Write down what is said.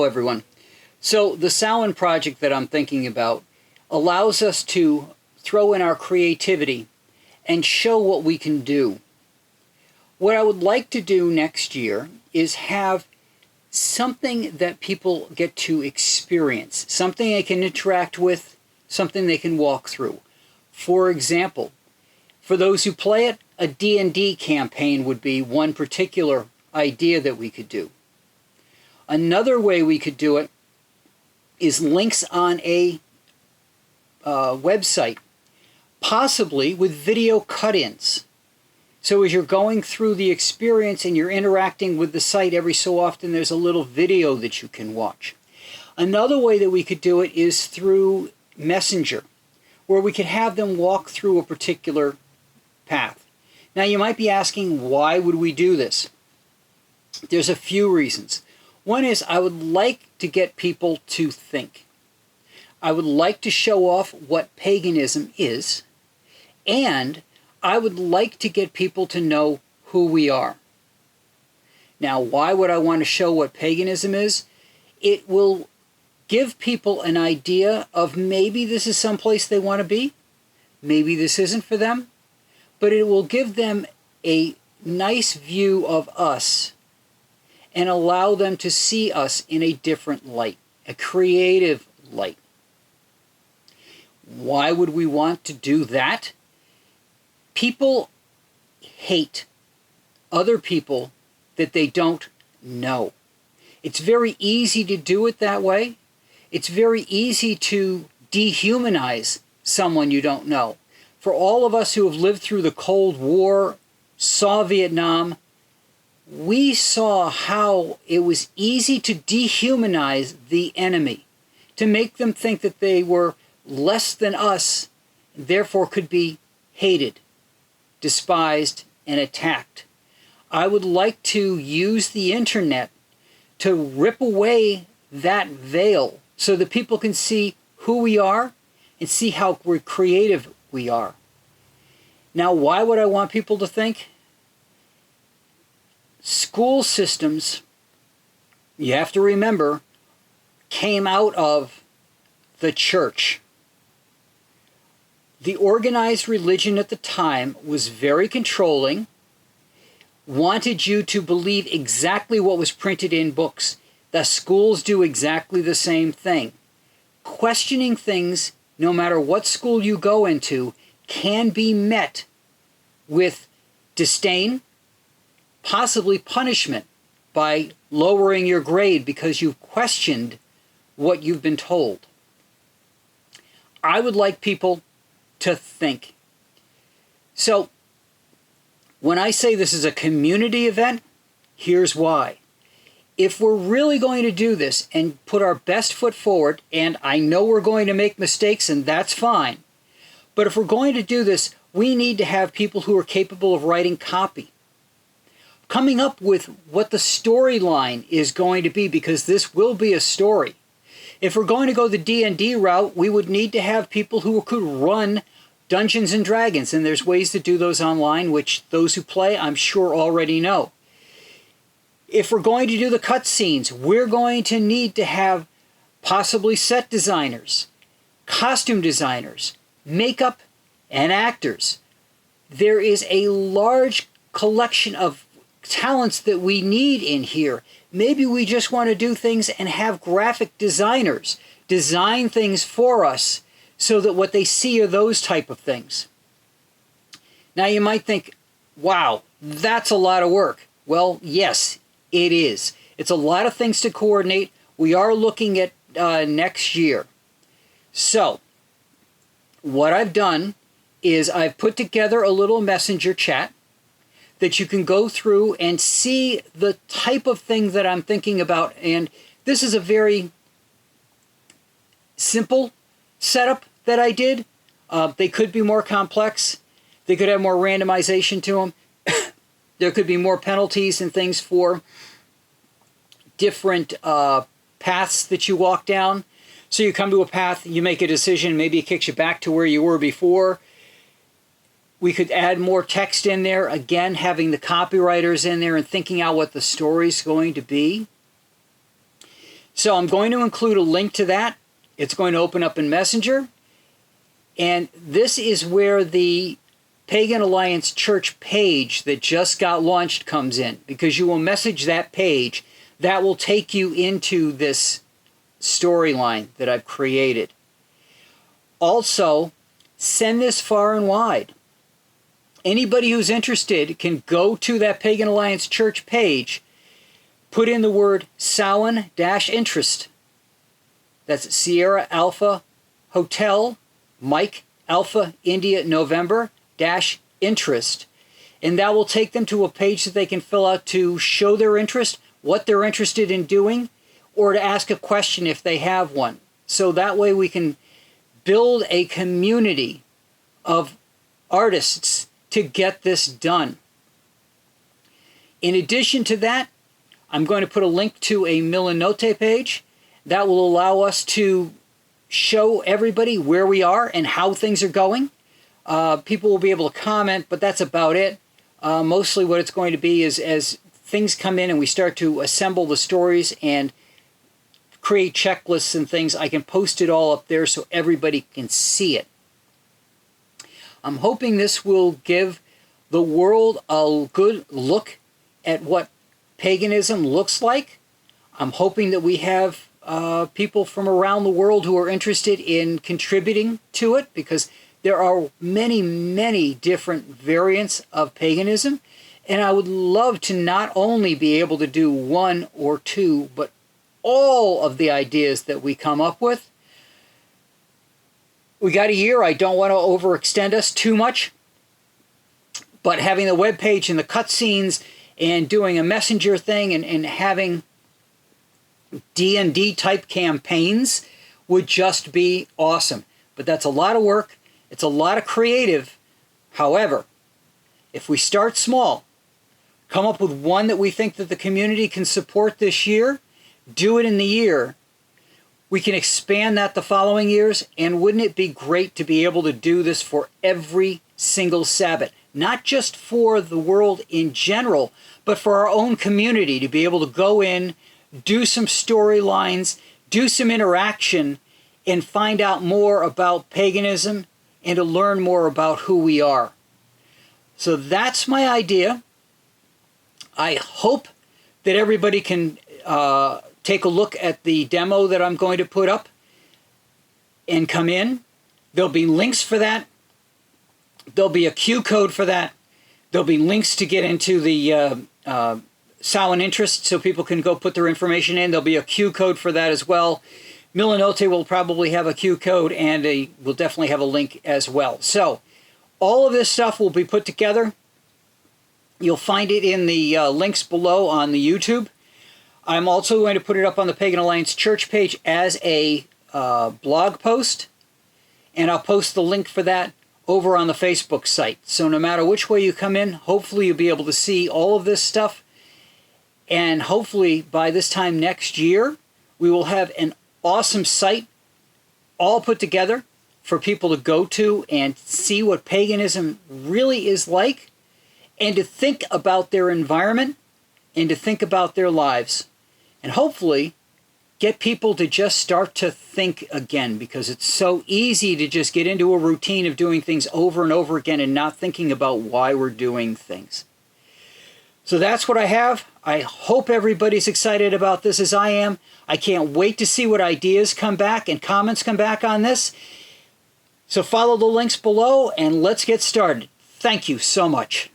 Hello everyone. So the Samhain project that I'm thinking about allows us to throw in our creativity and show what we can do. What I would like to do next year is have something that people get to experience, something they can interact with, something they can walk through. For example, for those who play it, a D&D campaign would be one particular idea that we could do. Another way we could do it is links on a website, possibly with video cut-ins. So as you're going through the experience and you're interacting with the site, every so often there's a little video that you can watch. Another way that we could do it is through Messenger, where we could have them walk through a particular path. Now you might be asking, why would we do this? There's a few reasons. One is I would like to get people to think. I would like to show off what paganism is, and I would like to get people to know who we are. Now, why would I want to show what paganism is? It will give people an idea of maybe this is someplace they want to be, maybe this isn't for them, but it will give them a nice view of us and allow them to see us in a different light, a creative light. Why would we want to do that? People hate other people that they don't know. It's very easy to do it that way. It's very easy to dehumanize someone you don't know. For all of us who have lived through the Cold War, saw Vietnam, we saw how it was easy to dehumanize the enemy, to make them think that they were less than us, and therefore could be hated, despised, and attacked. I would like to use the internet to rip away that veil so that people can see who we are and see how creative we are. Now, why would I want people to think? School systems, you have to remember, came out of the church. The organized religion at the time was very controlling, wanted you to believe exactly what was printed in books. The schools do exactly the same thing. Questioning things, no matter what school you go into, can be met with disdain, possibly punishment by lowering your grade because you've questioned what you've been told. I would like people to think. So, when I say this is a community event, here's why. If we're really going to do this and put our best foot forward, and I know we're going to make mistakes and that's fine, but if we're going to do this, we need to have people who are capable of writing copy, coming up with what the storyline is going to be, because this will be a story. If we're going to go the D&D route, we would need to have people who could run Dungeons and Dragons, and there's ways to do those online, which those who play, I'm sure, already know. If we're going to do the cutscenes, we're going to need to have possibly set designers, costume designers, makeup, and actors. There is a large collection of talents that we need in here. Maybe we just want to do things and have graphic designers design things for us so that what they see are those type of things. Now you might think, wow, that's a lot of work. Well, yes, it is. It's a lot of things to coordinate. We are looking at next year. So, what I've done is I've put together a little messenger chat that you can go through and see the type of thing that I'm thinking about. And this is a very simple setup that I did. They could be more complex. They could have more randomization to them. There could be more penalties and things for different paths that you walk down. So you come to a path, you make a decision, maybe it kicks you back to where you were before. We could add more text in there, again, having the copywriters in there and thinking out what the story's going to be. So I'm going to include a link to that. It's going to open up in Messenger. And this is where the Pagan Alliance Church page that just got launched comes in, because you will message that page. That will take you into this storyline that I've created. Also, send this far and wide. Anybody who's interested can go to that Pagan Alliance Church page, put in the word Samhain-interest. That's Sierra Alpha Hotel Mike Alpha India November -interest. And that will take them to a page that they can fill out to show their interest, what they're interested in doing, or to ask a question if they have one. So that way we can build a community of artists to get this done. In addition to that, I'm going to put a link to a Milanote page that will allow us to show everybody where we are and how things are going. People will be able to comment, but that's about it. Mostly what it's going to be is as things come in and we start to assemble the stories and create checklists and things, I can post it all up there so everybody can see it. I'm hoping this will give the world a good look at what paganism looks like. I'm hoping that we have people from around the world who are interested in contributing to it, because there are many, many different variants of paganism. And I would love to not only be able to do one or two, but all of the ideas that we come up with. We got a year. I don't want to overextend us too much. But having the web page and the cutscenes and doing a messenger thing and having D&D type campaigns would just be awesome. But that's a lot of work. It's a lot of creative. However, if we start small, come up with one that we think that the community can support this year, do it in the year, we can expand that the following years. And wouldn't it be great to be able to do this for every single Sabbath? Not just for the world in general, but for our own community, to be able to go in, do some storylines, do some interaction, and find out more about paganism and to learn more about who we are. So that's my idea. I hope that everybody can take a look at the demo that I'm going to put up and come in. There'll be links for that. There'll be a Q code for that. There'll be links to get into the Samhain-interest so people can go put their information in. There'll be a Q code for that as well. Milanote will probably have a Q code, and we'll definitely have a link as well. So all of this stuff will be put together. You'll find it in the links below on the YouTube. I'm also going to put it up on the Pagan Alliance Church page as a blog post, and I'll post the link for that over on the Facebook site. So no matter which way you come in, hopefully you'll be able to see all of this stuff. And hopefully by this time next year, we will have an awesome site all put together for people to go to and see what paganism really is like, and to think about their environment and to think about their lives. And hopefully get people to just start to think again, because it's so easy to just get into a routine of doing things over and over again and not thinking about why we're doing things. So that's what I have. I hope everybody's excited about this as I am. I can't wait to see what ideas come back and comments come back on this. So follow the links below and let's get started. Thank you so much.